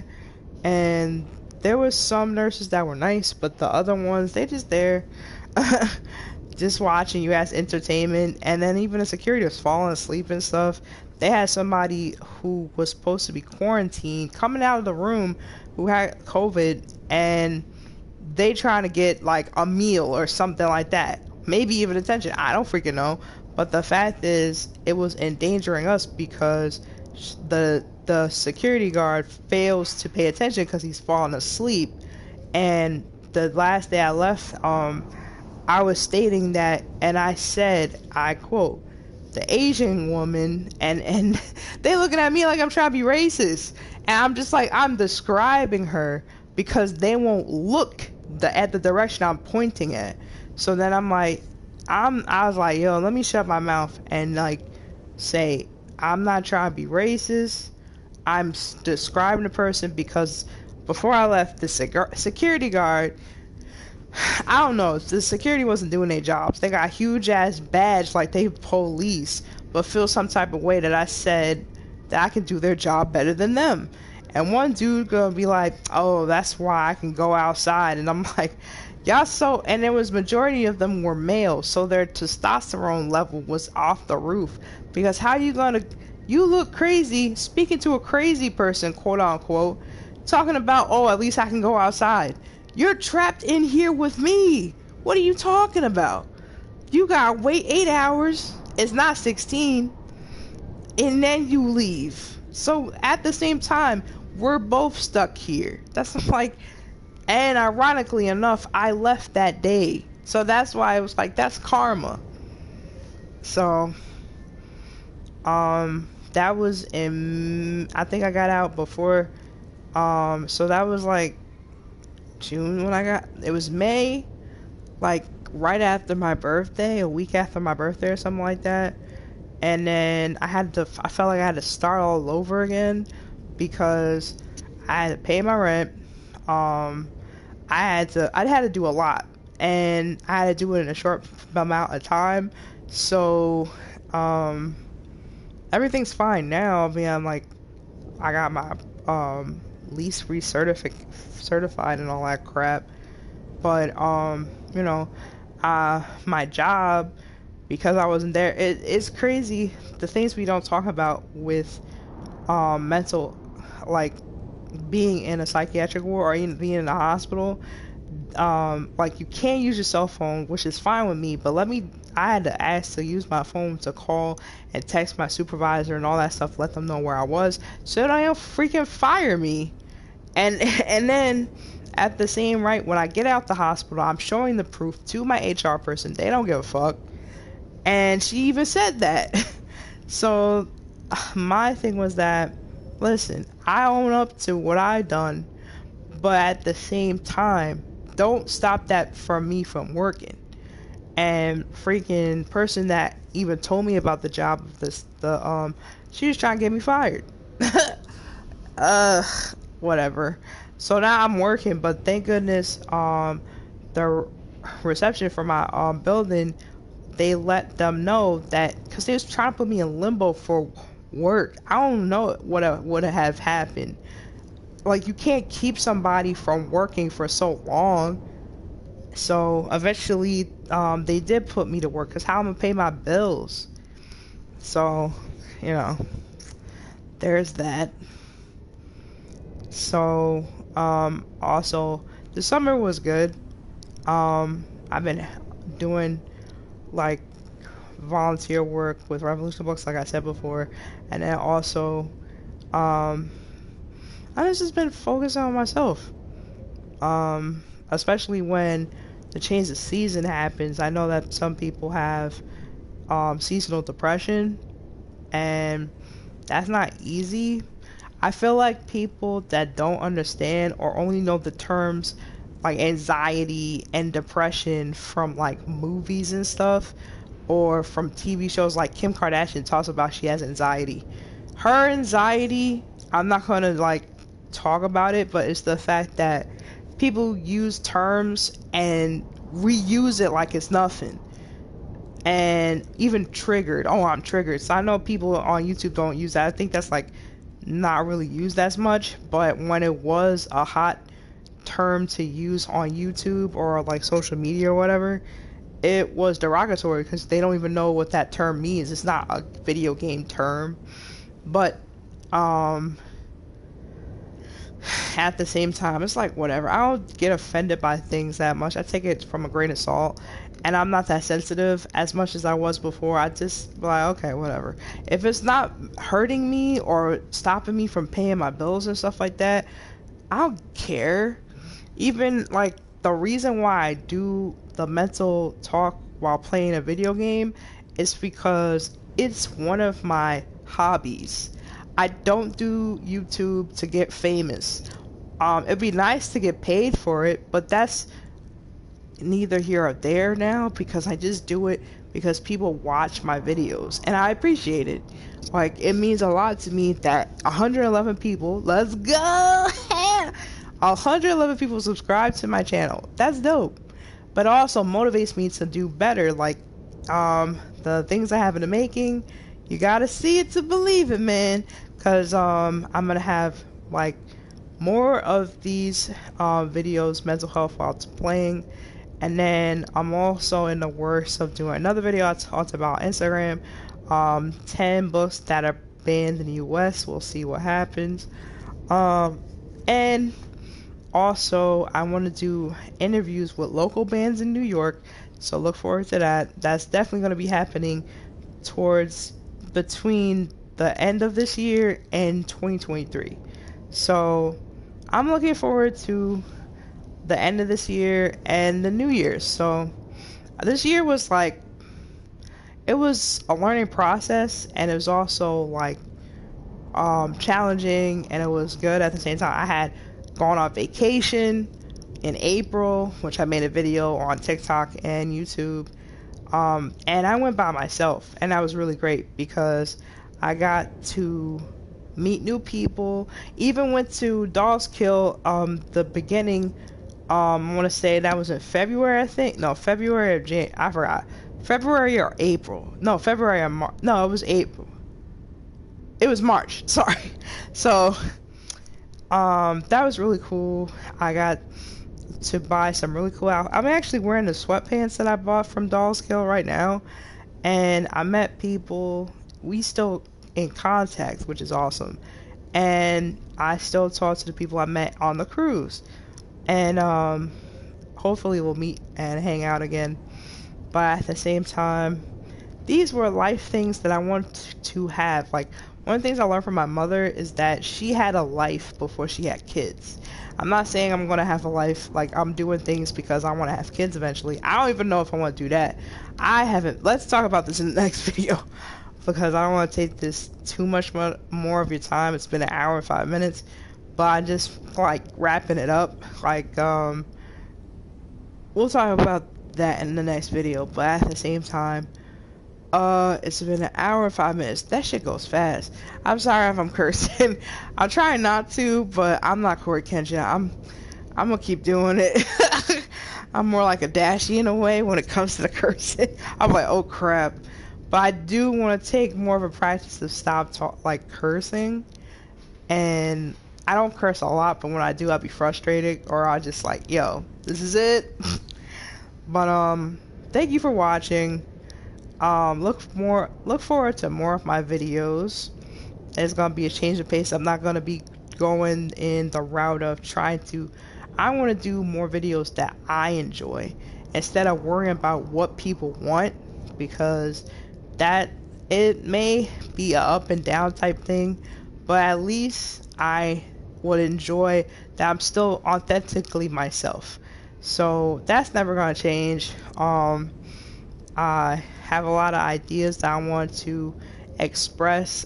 and there was some nurses that were nice, but the other ones, they just there, just watching you as entertainment. And then even the security was falling asleep and stuff. They had somebody who was supposed to be quarantined coming out of the room who had COVID, and they trying to get like a meal or something like that, maybe even attention. I don't freaking know, but the fact is it was endangering us because the security guard fails to pay attention because he's falling asleep. And the last day I left, I was stating that, and I said, I quote, the Asian woman, and they looking at me like I'm trying to be racist, and I'm just like, I'm describing her because they won't look at the direction I'm pointing at. So then I'm like, I was like, yo, let me shut my mouth and like say I'm not trying to be racist. I'm describing the person because before I left, the security guard, I don't know, the security wasn't doing their jobs. They got a huge ass badge like they police, but feel some type of way that I said that I can do their job better than them. And one dude gonna be like, oh, that's why I can go outside. And I'm like, y'all so, and there was majority of them were male, so their testosterone level was off the roof. Because how you look crazy speaking to a crazy person, quote unquote, talking about, oh, at least I can go outside. You're trapped in here with me. What are you talking about? You gotta wait 8 hours. It's not 16. And then you leave. So at the same time, we're both stuck here. That's like, and ironically enough, I left that day. So that's why I was like, that's karma. So, that was I think I got out before, so that was like June when it was May, like right after my birthday, a week after my birthday or something like that. And then I felt like I had to start all over again because I had to pay my rent. I had to do a lot, and I had to do it in a short amount of time. So, everything's fine now. I mean, I got my lease certified and all that crap. But you know, my job, because I wasn't there, it's crazy the things we don't talk about with mental, like being in a psychiatric ward or even being in a hospital. Like you can't use your cell phone, which is fine with me, but I had to ask to use my phone to call and text my supervisor and all that stuff, let them know where I was, so they don't freaking fire me. And then at the same right, when I get out the hospital, I'm showing the proof to my HR person. They don't give a fuck. And she even said that. So my thing was that, listen, I own up to what I done, but at the same time, don't stop that from me from working. And freaking person that even told me about the job of she was trying to get me fired. uh Whatever. So now I'm working, but thank goodness the reception for my building, they let them know that, because they was trying to put me in limbo for work. I don't know what would have happened. Like, you can't keep somebody from working for so long. So eventually they did put me to work, because how I'm gonna pay my bills. So, you know, there's that. So also the summer was good. I've been doing like volunteer work with Revolution Books, like I said before, and then also I've just been focusing on myself, especially when the change of season happens. I know that some people have seasonal depression, and that's not easy. I feel like people that don't understand or only know the terms like anxiety and depression from like movies and stuff, or from TV shows, like Kim Kardashian talks about she has anxiety. Her anxiety, I'm not gonna like talk about it, but it's the fact that people use terms and reuse it like it's nothing. And even triggered. Oh, I'm triggered. So I know people on YouTube don't use that. I think that's like not really used as much, but when it was a hot term to use on YouTube or like social media or whatever, it was derogatory because they don't even know what that term means. It's not a video game term. But at the same time, it's like whatever. I don't get offended by things that much. I take it from a grain of salt, and I'm not that sensitive as much as I was before. I just like, okay, whatever. If it's not hurting me or stopping me from paying my bills and stuff like that, I don't care. Even like the reason why I do the mental talk while playing a video game is because it's one of my hobbies. I don't do YouTube to get famous. It'd be nice to get paid for it, but that's neither here or there now, because I just do it because people watch my videos and I appreciate it. Like, it means a lot to me that 111 people, let's go, 111 people subscribe to my channel. That's dope. But it also motivates me to do better. Like, the things I have in the making, you gotta see it to believe it, man. Because I'm gonna have like more of these videos, mental health while playing. And then I'm also in the works of doing another video. I talked about Instagram, 10 books that are banned in the US. We'll see what happens. And also I want to do interviews with local bands in New York, so look forward to that. That's definitely going to be happening towards between the end of this year and 2023. So I'm looking forward to the end of this year and the New Year's. So this year was like, it was a learning process, and it was also like challenging, and it was good at the same time. I had gone on vacation in April, which I made a video on TikTok and YouTube, and I went by myself, and that was really great because I got to meet new people. Even went to Dolls Kill the beginning. I want to say that was in February, I think. No, February or January. I forgot. February or April. No, February or March. No, it was April. It was March. Sorry. So, that was really cool. I got to buy some really cool outfits. I'm actually wearing the sweatpants that I bought from Dolls Kill right now. And I met people. We still in contact, which is awesome. And I still talk to the people I met on the cruise. And hopefully we'll meet and hang out again. But at the same time, these were life things that I want to have. Like, one of the things I learned from my mother is that she had a life before she had kids. I'm not saying I'm going to have a life, like I'm doing things because I want to have kids eventually. I don't even know if I want to do that. I haven't. Let's talk about this in the next video. because I don't want to take this too much more of your time. It's been an hour and 5 minutes, but I just like wrapping it up. Like, we'll talk about that in the next video, but at the same time, it's been an hour and 5 minutes. That shit goes fast. I'm sorry if I'm cursing. I'm trying not to, but I'm not Corey Kenshin. I'm gonna keep doing it. I'm more like a Dashie in a way when it comes to the cursing. I'm like, oh crap. But I do want to take more of a practice to stop like cursing. And I don't curse a lot, but when I do, I'll be frustrated, or I'll just like, yo, this is it. But thank you for watching. Look forward to more of my videos. It's gonna be a change of pace. I'm not gonna be going in the route of trying to. I want to do more videos that I enjoy instead of worrying about what people want, because that it may be a up and down type thing, but at least I would enjoy that I'm still authentically myself. So that's never gonna change. I have a lot of ideas that I want to express.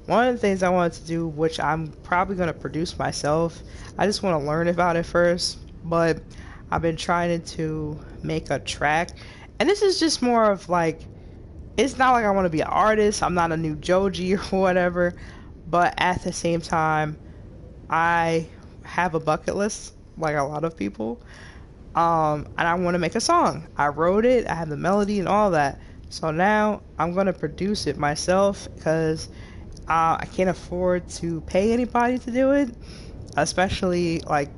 One of the things I wanted to do, which I'm probably going to produce myself, I just want to learn about it first, but I've been trying to make a track, and this is just more of like, it's not like I want to be an artist, I'm not a new Joji or whatever, but at the same time, I have a bucket list, like a lot of people. And I want to make a song. I wrote it, I have the melody and all that. So now I'm going to produce it myself, because I can't afford to pay anybody to do it. Especially like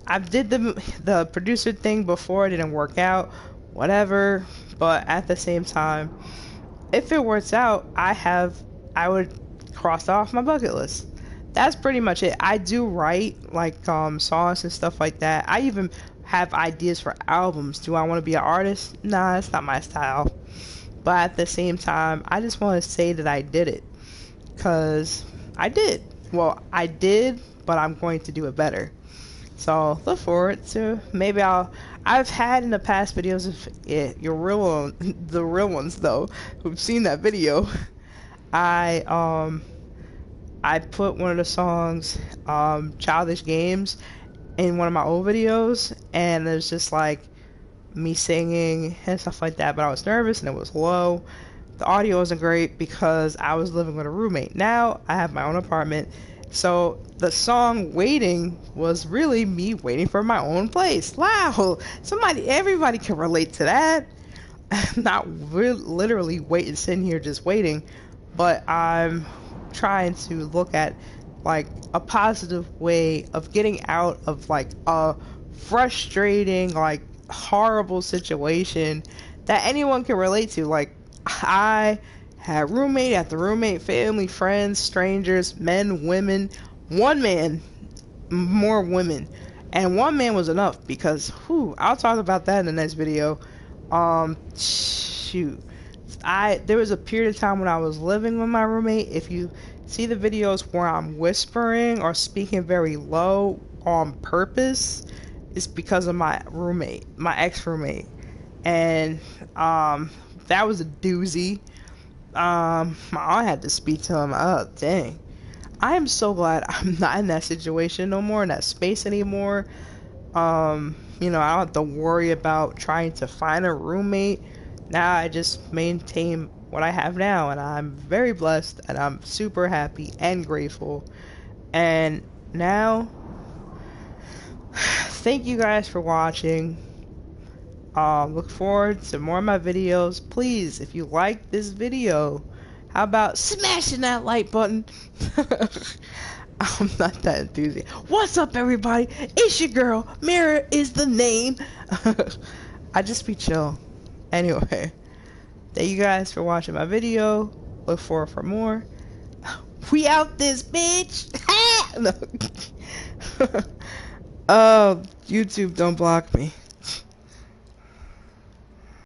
I did the producer thing before, it didn't work out, whatever. But at the same time, if it works out, I would cross off my bucket list. That's pretty much it. I do write like songs and stuff like that. I even have ideas for albums. Do I want to be an artist? Nah, that's not my style. But at the same time, I just want to say that I did it, because I did. Well, I did, but I'm going to do it better. So look forward to, maybe I've had in the past videos of the real ones though, who've seen that video. I put one of the songs, Childish Games, in one of my old videos, and it's just like me singing and stuff like that, but I was nervous and it was low. The audio wasn't great because I was living with a roommate. Now I have my own apartment, so the song Waiting was really me waiting for my own place. Wow, everybody can relate to that. Not literally sitting here just waiting, but I'm trying to look at like a positive way of getting out of like a frustrating, like horrible situation that anyone can relate to. Like, I had roommate after roommate, family, friends, strangers, men, women, one man, more women, and one man was enough, because I'll talk about that in the next video. Shoot, there was a period of time when I was living with my roommate. If you see the videos where I'm whispering or speaking very low on purpose, it's because of my roommate, my ex-roommate, and that was a doozy. My aunt had to speak to him. Oh dang, I am so glad I'm not in that situation no more, in that space anymore. You know, I don't have to worry about trying to find a roommate. Now I just maintain what I have now, and I'm very blessed, and I'm super happy and grateful. And now, thank you guys for watching. Look forward to more of my videos. Please, if you like this video, how about smashing that like button? I'm not that enthusiastic. What's up, everybody? It's your girl. Mira is the name. I just be chill. Anyway, thank you guys for watching my video. Look forward for more. We out this bitch. No. Oh, YouTube, don't block me.